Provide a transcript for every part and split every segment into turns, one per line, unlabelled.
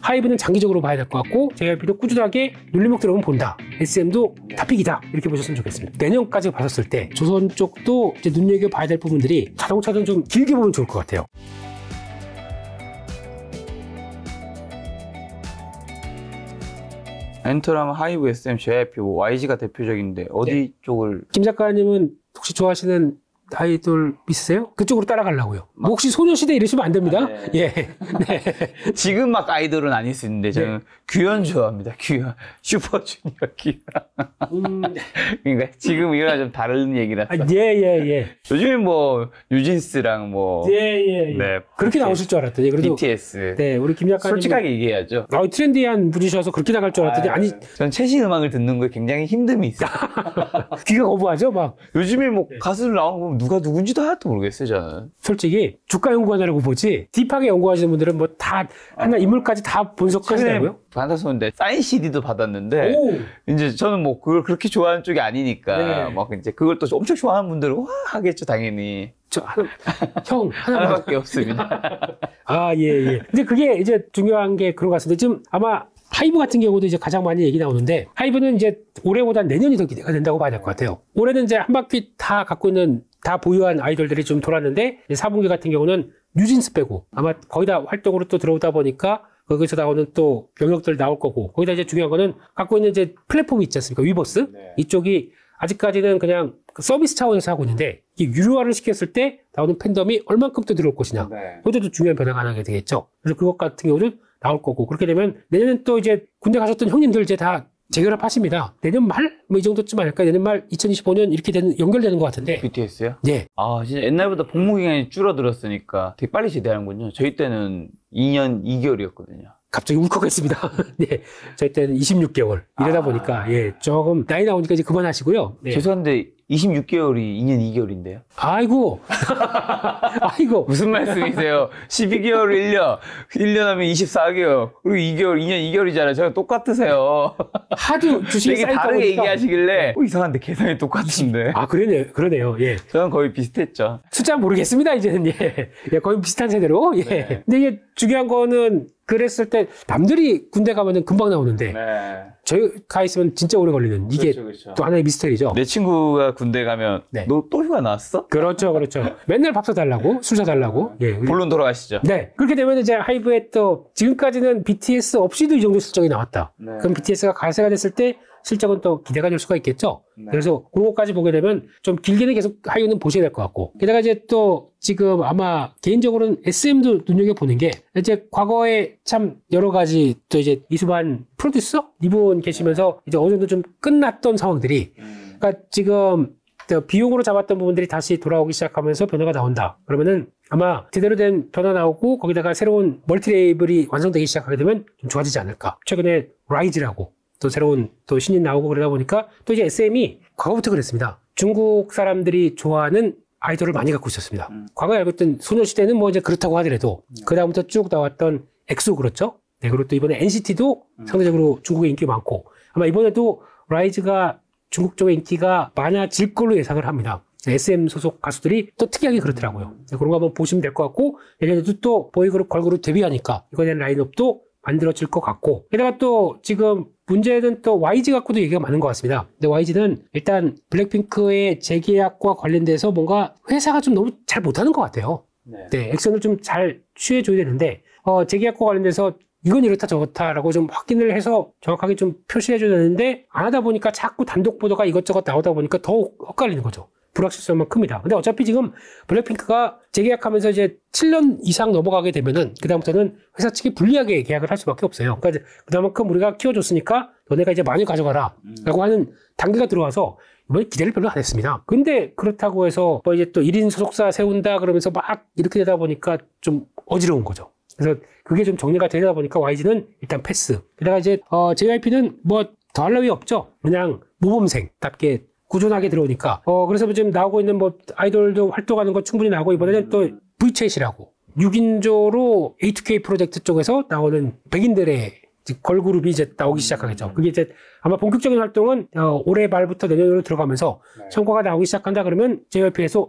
하이브는 장기적으로 봐야 될 것 같고 JYP도 꾸준하게 눌림목 들어오면 본다. SM도 탑픽이다. 이렇게 보셨으면 좋겠습니다. 내년까지 봤었을 때 조선 쪽도 이제 눈여겨봐야 될 부분들이 자동차는 좀 길게 보면 좋을 것 같아요.
엔터라면 하이브, SM, JYP, YG가 대표적인데 어디
네.
쪽을?
김 작가님은 혹시 좋아하시는 아이돌 있으세요? 그쪽으로 따라가려고요. 뭐 혹시 소녀시대 이러시면 안 됩니다.
네.
예. 네.
지금 막 아이돌은 아닐 수 있는데 저는 규현 좋아합니다. 규현. 슈퍼주니어 규현. 그러니까 지금 이거랑 좀 다른 얘기라.
예.
요즘엔 뭐 뉴진스랑 뭐
예.
네,
그렇게 나오실 줄 알았더니 그래도
BTS.
네, 우리 김 작가님
솔직하게 얘기해야죠.
트렌디한 분이셔서 그렇게 나갈 줄 알았더니 아니
전 최신 음악을 듣는 거에 굉장히 힘듦이 있어요.
귀가 거부하죠, 막.
요즘에 뭐 가수들 나오는 거 보면 누가 누군지도 하나도 모르겠어요, 저는.
솔직히 주가 연구하느라고 보지 딥하게 연구하시는 분들은 뭐 다 하나 인물까지 다 분석하시더라고요.
받았었는데 사인 CD도 받았는데
오.
이제 저는 뭐 그걸 그렇게 좋아하는 쪽이 아니니까
네.
막 이제 그걸 또 엄청 좋아하는 분들은 와 하겠죠, 당연히.
형 하나만
하나밖에 없습니다.
예. 근데 그게 이제 중요한 게 그런 것 같은데 지금 아마 하이브 같은 경우도 이제 가장 많이 얘기 나오는데 하이브는 이제 올해보다 내년이 더 기대가 된다고 봐야 될 것 같아요. 올해는 이제 한 바퀴 다 갖고 있는 다 보유한 아이돌들이 좀 돌았는데 4분기 같은 경우는 뉴진스 빼고 아마 거의 다 활동으로 또 들어오다 보니까 거기서 나오는 또 병역들 나올 거고 거기다 이제 중요한 거는 갖고 있는 이제 플랫폼이 있지 않습니까? 위버스
네.
이쪽이 아직까지는 그냥 서비스 차원에서 하고 있는데 이게 유료화를 시켰을 때 나오는 팬덤이 얼만큼 또 들어올 것이냐
네.
그것도 중요한 변화가 나게 되겠죠. 그래서 그것 같은 경우는 나올 거고 그렇게 되면 내년엔 또 이제 군대 가셨던 형님들 이제 다 재결합하십니다. 내년 말? 뭐 이 정도쯤 아닐까? 내년 말 2025년 이렇게 연결되는 것 같은데.
BTS요?
네.
아, 진짜 옛날보다 복무 기간이 줄어들었으니까 되게 빨리 제대하는군요. 저희 때는 2년 2개월이었거든요.
갑자기 울컥했습니다. 네. 저희 때는 26개월. 이러다 보니까, 예, 조금, 나이 나오니까 이제 그만하시고요. 네.
죄송한데, 26개월이 2년 2개월인데요?
아이고. 아이고.
무슨 말씀이세요? 12개월 1년, 1년 하면 24개월, 그리고 2개월, 2년 2개월이잖아요. 저랑 똑같으세요.
하도 주식이
되게
쌓이다
다르게
보니까.
얘기하시길래, 이상한데 계산이 똑같은데.
아, 그러네요. 예.
저는 거의 비슷했죠.
숫자 모르겠습니다, 이제는. 예. 예, 거의 비슷한 세대로. 예.
네.
근데 이게 중요한 거는 그랬을 때 남들이 군대 가면은 금방 나오는데
네.
저희가 있으면 진짜 오래 걸리는 이게
그렇죠.
또 하나의 미스터리죠.
내 친구가 군대 가면,
네.
너 또 휴가 나왔어?
그렇죠. 맨날 밥 사달라고, 술 사달라고. 예.
본론 돌아가시죠.
네. 그렇게 되면 이제 하이브에 또 지금까지는 BTS 없이도 이 정도 실적이 나왔다.
네.
그럼 BTS가 가세가 됐을 때 실적은 또 기대가 될 수가 있겠죠.
네.
그래서 그런 것까지 보게 되면 좀 길게는 계속 하이브는 보셔야 될 것 같고. 게다가 이제 또 지금 아마 개인적으로는 SM도 눈여겨보는 게 이제 과거에 참 여러 가지 또 이제 이수만 프로듀서? 이분 계시면서 이제 어느 정도 좀 끝났던 상황들이 그러니까 지금 비용으로 잡았던 부분들이 다시 돌아오기 시작하면서 변화가 나온다. 그러면은 아마 제대로 된 변화 나오고 거기다가 새로운 멀티 레이블이 완성되기 시작하게 되면 좀 좋아지지 않을까. 최근에 라이즈라고 또 새로운 또 신인 나오고 그러다 보니까 또 이제 SM이 과거부터 그랬습니다. 중국 사람들이 좋아하는 아이돌을 많이 갖고 있었습니다. 과거에 알고 있던 소녀시대는 뭐 이제 그렇다고 하더라도 그다음부터 쭉 나왔던 엑소 그렇죠? 네, 그리고 또 이번에 NCT도 상대적으로 중국에 인기 많고 아마 이번에도 라이즈가 중국 쪽의 인기가 많아질 걸로 예상을 합니다. SM 소속 가수들이 또 특이하게 그렇더라고요. 그런 거 한번 보시면 될 것 같고 내년에도 또 보이그룹 걸그룹 데뷔하니까 이거에 대한 라인업도 만들어질 것 같고 게다가 또 지금 문제는 또 YG 갖고도 얘기가 많은 것 같습니다. 근데 YG는 일단 블랙핑크의 재계약과 관련돼서 뭔가 회사가 좀 너무 잘 못하는 것 같아요. 네, 액션을 좀 잘 취해줘야 되는데 재계약과 관련돼서 이건 이렇다 저렇다라고 좀 확인을 해서 정확하게 좀 표시해줘야 되는데 안 하다 보니까 자꾸 단독 보도가 이것저것 나오다 보니까 더 엇갈리는 거죠. 불확실성만 큽니다. 근데 어차피 지금 블랙핑크가 재계약하면서 이제 7년 이상 넘어가게 되면은 그다음부터는 회사 측이 불리하게 계약을 할 수밖에 없어요. 그러니까 그만큼 우리가 키워줬으니까 너네가 이제 많이 가져가라 라고 하는 단계가 들어와서 이번에 기대를 별로 안 했습니다. 근데 그렇다고 해서 뭐 이제 또 1인 소속사 세운다 그러면서 막 이렇게 되다 보니까 좀 어지러운 거죠. 그래서 그게 좀 정리가 되다 보니까 YG는 일단 패스. 게다가 이제 JYP는 뭐 더할 나위 없죠. 그냥 모범생답게 꾸준하게 들어오니까 그래서 지금 나오고 있는 뭐 아이돌도 활동하는 거 충분히 나오고 이번에는 또 V챗이라고 6인조로 A2K 프로젝트 쪽에서 나오는 백인들의 걸그룹이 이제 나오기 시작하겠죠. 그게 이제 아마 본격적인 활동은 올해 말부터 내년으로 들어가면서 성과가 나오기 시작한다 그러면 JYP에서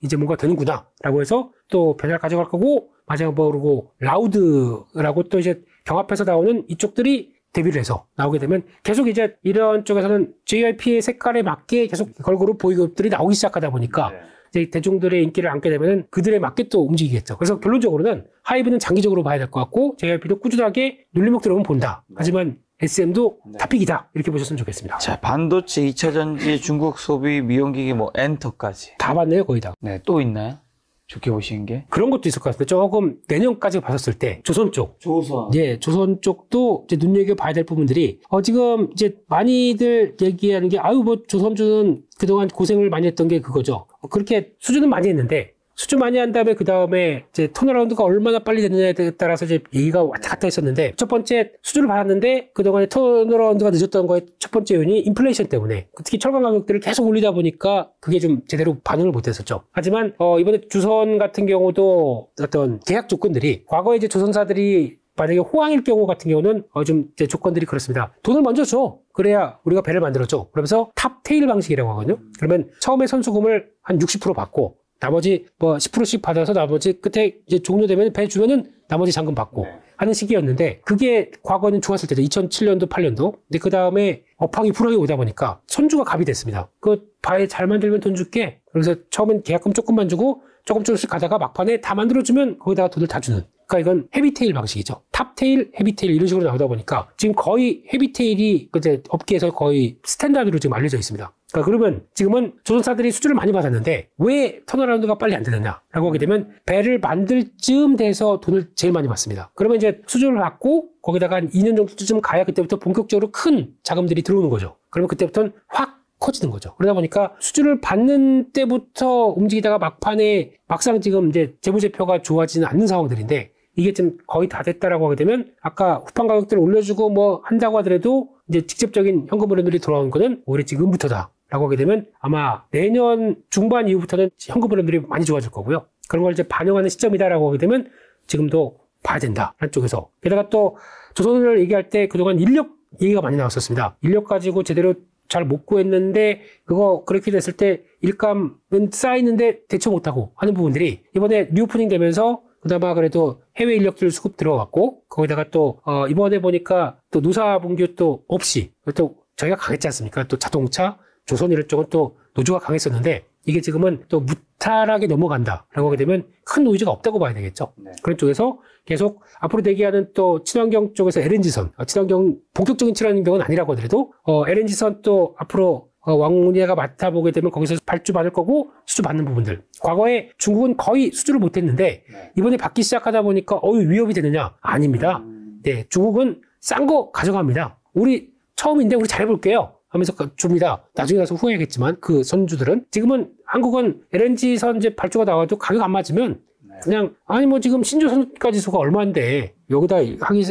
이제 뭔가 되는구나 라고 해서 또 변화를 가져갈 거고 마지막으로 라우드라고 또 이제 경합해서 나오는 이쪽들이 대비를 해서 나오게 되면 계속 이제 이런 쪽에서는 JYP의 색깔에 맞게 계속 걸그룹 보이그룹들이 나오기 시작하다 보니까 이제 대중들의 인기를 안게 되면은 그들에 맞게 또 움직이겠죠. 그래서 결론적으로는 하이브는 장기적으로 봐야 될 것 같고 JYP도 꾸준하게 눌림목 들어오면 본다. 하지만 SM도 다픽이다. 이렇게 보셨으면 좋겠습니다.
자, 반도체, 2차 전지, 중국 소비, 미용기기, 뭐 엔터까지.
다 봤네요, 거의 다.
네, 또 있나요? 좋게 보시는 게?
그런 것도 있을 것 같은데 조금 내년까지 봤었을 때 조선 쪽.
조선.
예, 조선 쪽도 이제 눈여겨봐야 될 부분들이 지금 이제 많이들 얘기하는 게 아유 뭐 조선주는 그동안 고생을 많이 했던 게 그거죠. 그렇게 수주는 많이 했는데 수주 많이 한 다음에 그 다음에 이제 턴어라운드가 얼마나 빨리 됐느냐에 따라서 이제 얘기가 왔다 갔다 했었는데 첫 번째 수주를 받았는데 그동안에 턴어라운드가 늦었던 거에 첫 번째 요인이 인플레이션 때문에 특히 철강 가격들을 계속 올리다 보니까 그게 좀 제대로 반응을 못했었죠. 하지만 이번에 주선 같은 경우도 어떤 계약 조건들이 과거에 이제 조선사들이 만약에 호황일 경우 같은 경우는 좀 이제 조건들이 그렇습니다. 돈을 먼저 줘. 그래야 우리가 배를 만들어줘. 그러면서 탑 테일 방식이라고 하거든요. 그러면 처음에 선수금을 한 60% 받고 나머지 뭐 10%씩 받아서 나머지 끝에 이제 종료되면 배 주면은 나머지 잔금 받고 하는 시기였는데 그게 과거는 좋았을 때죠. 2007년도, 8년도. 근데 그 다음에 업황이 불황이 오다 보니까 선주가 갑이 됐습니다. 그 바에 잘 만들면 돈 줄게. 그래서 처음엔 계약금 조금만 주고 조금씩 가다가 막판에 다 만들어주면 거기다가 돈을 다 주는. 그러니까 이건 헤비테일 방식이죠. 탑테일, 헤비테일 이런 식으로 나오다 보니까 지금 거의 헤비테일이 이제 업계에서 거의 스탠다드로 지금 알려져 있습니다. 그러니까 그러면 지금은 조선사들이 수주를 많이 받았는데 왜 턴어라운드가 빨리 안 되느냐라고 하게 되면 배를 만들 즈음 돼서 돈을 제일 많이 받습니다. 그러면 이제 수주를 받고 거기다가 한 2년 정도쯤 가야 그때부터 본격적으로 큰 자금들이 들어오는 거죠. 그러면 그때부터는 확 커지는 거죠. 그러다 보니까 수주를 받는 때부터 움직이다가 막판에 막상 지금 이제 재무제표가 좋아지는 않는 상황들인데 이게 지금 거의 다 됐다라고 하게 되면 아까 후판 가격들을 올려주고 뭐 한다고 하더라도 이제 직접적인 현금 흐름들이 돌아오는 거는 오히려 지금부터다. 라고 하게 되면 아마 내년 중반 이후부터는 현금 흐름들이 많이 좋아질 거고요. 그런 걸 이제 반영하는 시점이다라고 하게 되면 지금도 봐야 된다. 한쪽에서. 게다가 또 조선을 얘기할 때 그동안 인력 얘기가 많이 나왔었습니다. 인력 가지고 제대로 잘 못 구했는데 그거 그렇게 됐을 때 일감은 쌓이는데 대처 못하고 하는 부분들이 이번에 리오프닝 되면서 그나마 그래도 해외 인력들 수급 들어갔고 거기다가 또 이번에 보니까 또 노사분규 또 없이 또 저희가 강했지 않습니까? 또 자동차 조선 이런 쪽은 또 노조가 강했었는데 이게 지금은 또 무탈하게 넘어간다라고 하게 되면 큰 노이즈가 없다고 봐야 되겠죠. 네. 그런 쪽에서 계속 앞으로 대기하는 또 친환경 쪽에서 LNG선, 친환경 본격적인 친환경은 아니라고 하더라도 LNG선 또 앞으로 왕훈이가 맡아보게 되면 거기서 발주 받을 거고 수주 받는 부분들. 과거에 중국은 거의 수주를 못했는데 이번에 받기 시작하다 보니까 위협이 되느냐? 아닙니다. 네, 중국은 싼 거 가져갑니다. 우리 처음인데 우리 잘해볼게요. 하면서 줍니다. 나중에 가서 후회하겠지만 그 선주들은 지금은 한국은 LNG 선 이제 발주가 나와도 가격 안 맞으면 그냥 아니 뭐 지금 신조선까지 수가 얼마인데 여기다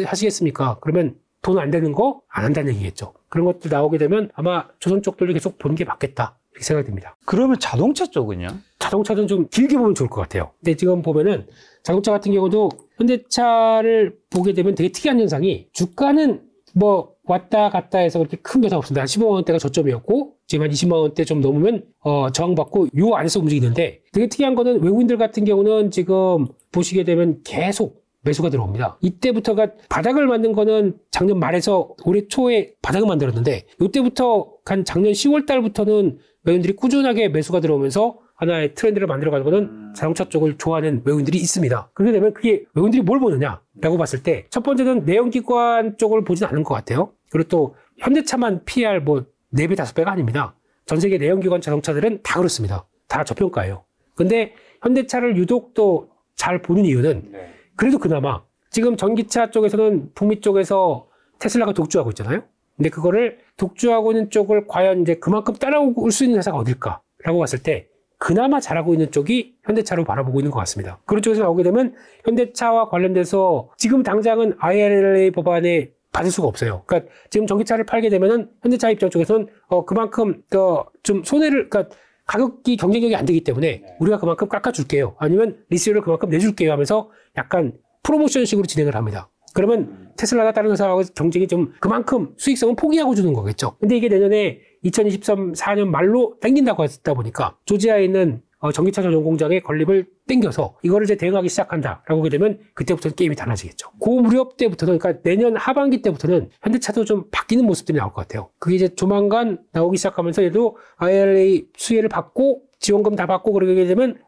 하시겠습니까? 그러면 돈 안 되는 거 안 한다는 얘기겠죠. 그런 것들 나오게 되면 아마 조선 쪽들도 계속 보는 게 맞겠다 이렇게 생각됩니다.
그러면 자동차 쪽은요?
자동차는 좀 길게 보면 좋을 것 같아요. 근데 지금 보면은 자동차 같은 경우도 현대차를 보게 되면 되게 특이한 현상이 주가는 뭐 왔다 갔다 해서 그렇게 큰 변화가 없습니다. 한 15만 원대가 저점이었고 지금 한 20만 원대 좀 넘으면 저항받고 요 안에서 움직이는데 되게 특이한 거는 외국인들 같은 경우는 지금 보시게 되면 계속 매수가 들어옵니다. 이때부터가 바닥을 만든 거는 작년 말에서 올해 초에 바닥을 만들었는데 이때부터 간 작년 10월 달부터는 외국인들이 꾸준하게 매수가 들어오면서 하나의 트렌드를 만들어가는 거는 자동차 쪽을 좋아하는 외국인들이 있습니다. 그렇게 되면 그게 외국인들이 뭘 보느냐라고 봤을 때 첫 번째는 내연기관 쪽을 보진 않은 것 같아요. 그리고 또 현대차만 PR 뭐 4배, 5배가 아닙니다. 전 세계 내연기관 자동차들은 다 그렇습니다. 다 저평가예요. 근데 현대차를 유독 또 잘 보는 이유는 그래도 그나마 지금 전기차 쪽에서는 북미 쪽에서 테슬라가 독주하고 있잖아요. 근데 그거를 독주하고 있는 쪽을 과연 이제 그만큼 따라올 수 있는 회사가 어딜까라고 봤을 때 그나마 잘하고 있는 쪽이 현대차로 바라보고 있는 것 같습니다. 그런 쪽에서 나오게 되면 현대차와 관련돼서 지금 당장은 IRA 법안에 받을 수가 없어요. 그러니까 지금 전기차를 팔게 되면은 현대차 입장 쪽에서는 그만큼 좀 손해를 그러니까 가격이 경쟁력이 안 되기 때문에 우리가 그만큼 깎아줄게요. 아니면 리스율을 그만큼 내줄게요 하면서 약간 프로모션식으로 진행을 합니다. 그러면 테슬라나 다른 회사하고 경쟁이 좀 그만큼 수익성은 포기하고 주는 거겠죠. 근데 이게 내년에 2023, 4년 말로 당긴다고 했다 보니까 조지아에 있는 전기차 전용 공장의 건립을 땡겨서 이거를 이제 대응하기 시작한다라고 하게 되면 그때부터는 게임이 달라지겠죠. 그 무렵 때부터는 그러니까 내년 하반기 때부터는 현대차도 좀 바뀌는 모습들이 나올 것 같아요. 그게 이제 조만간 나오기 시작하면서 얘도 IRA 수혜를 받고 지원금 다 받고 그러게 되면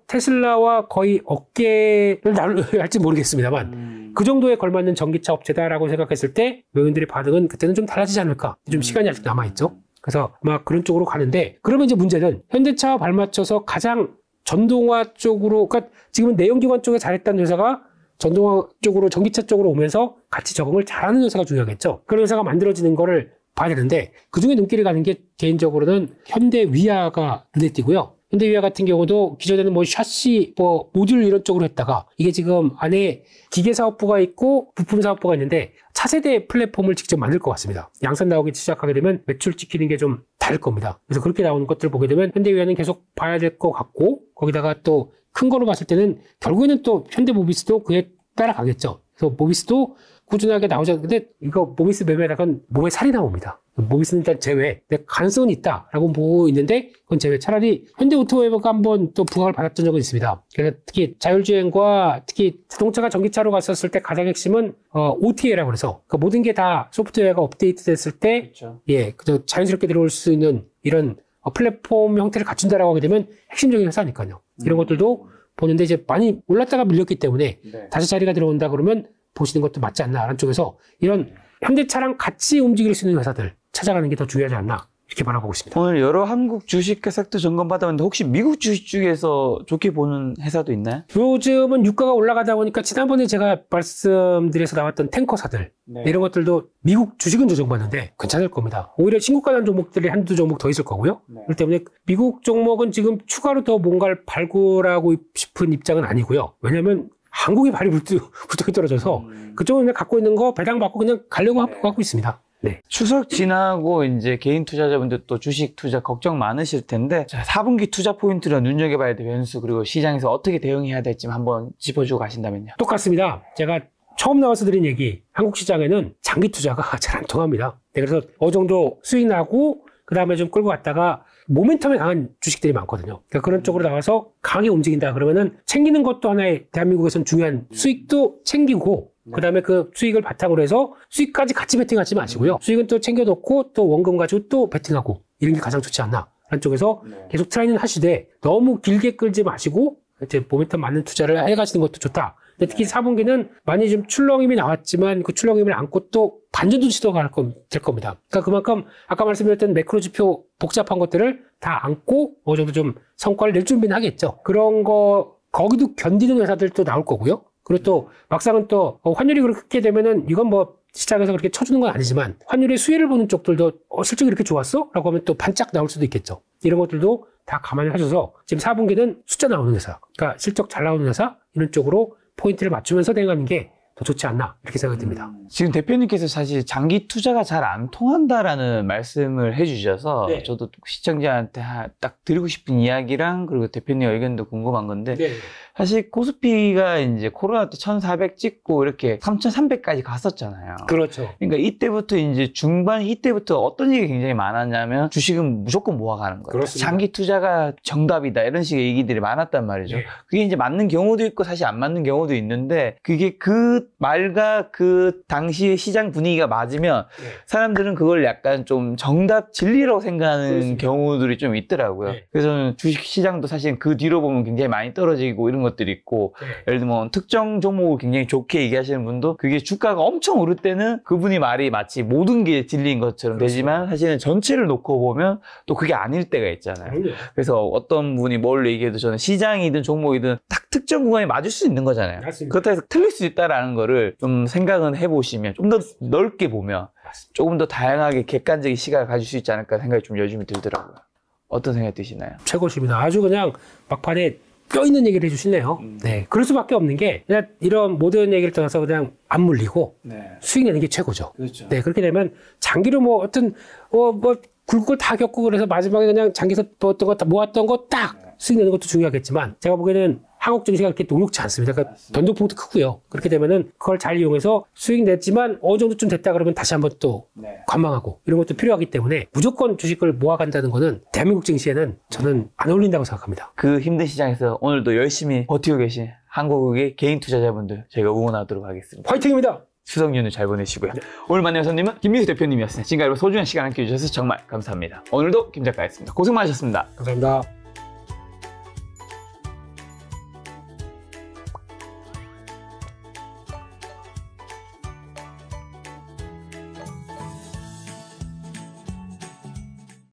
테슬라와 거의 어깨를 나눌지 모르겠습니다만 그 정도에 걸맞는 전기차 업체다라고 생각했을 때 외국인들의 반응은 그때는 좀 달라지지 않을까. 좀 시간이 아직 남아있죠. 그래서 아마 그런 쪽으로 가는데 그러면 이제 문제는 현대차와 발맞춰서 가장 전동화 쪽으로 그러니까 지금은 내연기관 쪽에 잘했다는 회사가 전동화 쪽으로 전기차 쪽으로 오면서 같이 적응을 잘하는 회사가 중요하겠죠. 그런 회사가 만들어지는 거를 봐야 되는데 그중에 눈길이 가는 게 개인적으로는 현대위아가 눈에 띄고요. 현대위아 같은 경우도 기존에는 뭐 샤시, 뭐 모듈 이런 쪽으로 했다가 이게 지금 안에 기계사업부가 있고 부품사업부가 있는데 차세대 플랫폼을 직접 만들 것 같습니다. 양산 나오기 시작하게 되면 매출 지키는 게 좀 다를 겁니다. 그래서 그렇게 나오는 것들을 보게 되면 현대위아는 계속 봐야 될 것 같고 거기다가 또 큰 거로 봤을 때는 결국에는 또 현대모비스도 그에 따라가겠죠. 그래서 모비스도 꾸준하게 나오자. 근데 이거 모비스 매매라건 몸에 살이 나옵니다. 모비스는 일단 제외. 근데 가능성은 있다라고 보고 있는데 그건 제외. 차라리 현대오토웨버가 한번 또 부각을 받았던 적은 있습니다. 그래서 특히 자율주행과 특히 자동차가 전기차로 갔었을 때 가장 핵심은 OTA라고 해서 그러니까 모든 게 다 소프트웨어가 업데이트 됐을 때
그렇죠.
예, 그저 자연스럽게 들어올 수 있는 이런 플랫폼 형태를 갖춘다라고 하게 되면 핵심적인 회사니까요. 이런 것들도 보는데 이제 많이 올랐다가 밀렸기 때문에 다시 자리가 들어온다 그러면 보시는 것도 맞지 않나 라는 쪽에서 이런 현대차랑 같이 움직일 수 있는 회사들 찾아가는 게 더 중요하지 않나 이렇게 바라보고 있습니다.
오늘 여러 한국 주식회 섹터 점검 받아봤는데 혹시 미국 주식 중에서 좋게 보는 회사도 있나요?
요즘은 유가가 올라가다 보니까 지난번에 제가 말씀드려서 나왔던 탱커사들 이런 것들도 미국 주식은 조정받는데 괜찮을 겁니다. 오히려 신고가 난 종목들이 한두 종목 더 있을 거고요. 그렇기 때문에 미국 종목은 지금 추가로 더 뭔가를 발굴하고 싶은 입장은 아니고요. 왜냐하면 한국이 발이 불뚝이 떨어져서 그쪽은 그냥 갖고 있는 거 배당받고 그냥 가려고 하고 있습니다. 네.
추석 지나고 이제 개인 투자자분들 또 주식 투자 걱정 많으실 텐데 4분기 투자 포인트로 눈여겨봐야 될 변수 그리고 시장에서 어떻게 대응해야 될지 한번 짚어주고 가신다면요.
똑같습니다. 제가 처음 나와서 드린 얘기 한국 시장에는 장기 투자가 잘 안 통합니다. 네, 그래서 어느 정도 수익 나고 그 다음에 좀 끌고 갔다가 모멘텀에 강한 주식들이 많거든요. 그러니까 그런 쪽으로 나와서 강하게 움직인다 그러면은 챙기는 것도 하나의 대한민국에서는 중요한 수익도 챙기고 그 다음에 그 수익을 바탕으로 해서 수익까지 같이 베팅하지 마시고요. 수익은 또 챙겨놓고 또 원금 가지고 또 베팅하고 이런 게 가장 좋지 않나. 한쪽에서 계속 트라이는 하시되 너무 길게 끌지 마시고 이제 모멘텀 맞는 투자를 해가시는 것도 좋다. 근데 특히 4분기는 많이 좀 출렁임이 나왔지만 그 출렁임을 안고 또 반전도 시도가 될 겁니다. 그러니까 그만큼 아까 말씀드렸던 매크로 지표 복잡한 것들을 다 안고 어느 정도 좀 성과를 낼 준비는 하겠죠. 그런 거 거기도 견디는 회사들도 나올 거고요. 그리고 또 막상은 또 환율이 그렇게 되면은 이건 뭐 시장에서 그렇게 쳐주는 건 아니지만 환율의 수혜를 보는 쪽들도 실적이 이렇게 좋았어? 라고 하면 또 반짝 나올 수도 있겠죠. 이런 것들도 다 감안을 하셔서 지금 4분기는 숫자 나오는 회사, 그러니까 실적 잘 나오는 회사 이런 쪽으로 포인트를 맞추면서 대응하는 게 더 좋지 않나 이렇게 생각이 듭니다.
지금 대표님께서 사실 장기 투자가 잘 안 통한다라는 말씀을 해주셔서
네.
저도 시청자한테 딱 드리고 싶은 이야기랑 그리고 대표님 의견도 궁금한 건데
네.
사실 코스피가 이제 코로나 때 1,400 찍고 이렇게 3,300까지 갔었잖아요.
그렇죠.
그러니까 이때부터 이제 중반 이때부터 어떤 얘기 굉장히 많았냐면 주식은 무조건 모아가는 거예요.
그렇습니다.
장기 투자가 정답이다 이런 식의 얘기들이 많았단 말이죠.
네.
그게 이제 맞는 경우도 있고 사실 안 맞는 경우도 있는데 그게 그 말과 그 당시의 시장 분위기가 맞으면
네.
사람들은 그걸 약간 좀 정답 진리라고 생각하는
그렇습니다.
경우들이 좀 있더라고요.
네.
그래서 주식 시장도 사실 그 뒤로 보면 굉장히 많이 떨어지고 이런 것들이 있고
네.
예를 들면 특정 종목을 굉장히 좋게 얘기하시는 분도 그게 주가가 엄청 오를 때는 그분이 말이 마치 모든 게 진리인 것처럼
그렇죠.
되지만 사실은 전체를 놓고 보면 또 그게 아닐 때가 있잖아요.
그럼요.
그래서 어떤 분이 뭘 얘기해도 저는 시장이든 종목이든 딱 특정 구간에 맞을 수 있는 거잖아요.
맞습니다.
그렇다고 해서 틀릴 수 있다라는 거를 좀 생각은 해보시면 좀 더 넓게 보면 조금 더 다양하게 객관적인 시각을 가질 수 있지 않을까 생각이 좀 요즘에 들더라고요. 어떤 생각이 드시나요?
최고십니다. 아주 그냥 막판에 뼈 있는 얘기를 해주시네요. 네, 그럴 수밖에 없는 게 그냥 이런 모든 얘기를 떠나서 그냥 안 물리고 수익 내는 게 최고죠.
그렇죠.
네, 그렇게 되면 장기로 뭐 어떤 뭐 굵은 걸 다 겪고 그래서 마지막에 그냥 장기에서 어떤 거 다 모았던 거 딱 수익 내는 것도 중요하겠지만 제가 보기에는 한국 증시가 그렇게 녹록지 않습니다. 그러니까 변동폭도 크고요. 그렇게 되면은 그걸 잘 이용해서 수익 냈지만 어느 정도쯤 됐다 그러면 다시 한번 또 관망하고 이런 것도 필요하기 때문에 무조건 주식을 모아간다는 거는 대한민국 증시에는 저는 안 어울린다고 생각합니다.
그 힘든 시장에서 오늘도 열심히 버티고 계신 한국의 개인 투자자분들 저희가 응원하도록 하겠습니다.
화이팅입니다.
추석 연휴 잘 보내시고요. 오늘 만난 손님은 김민수 대표님이었습니다. 지금까지 소중한 시간 함께 해주셔서 정말 감사합니다. 오늘도 김 작가였습니다. 고생 많으셨습니다.
감사합니다.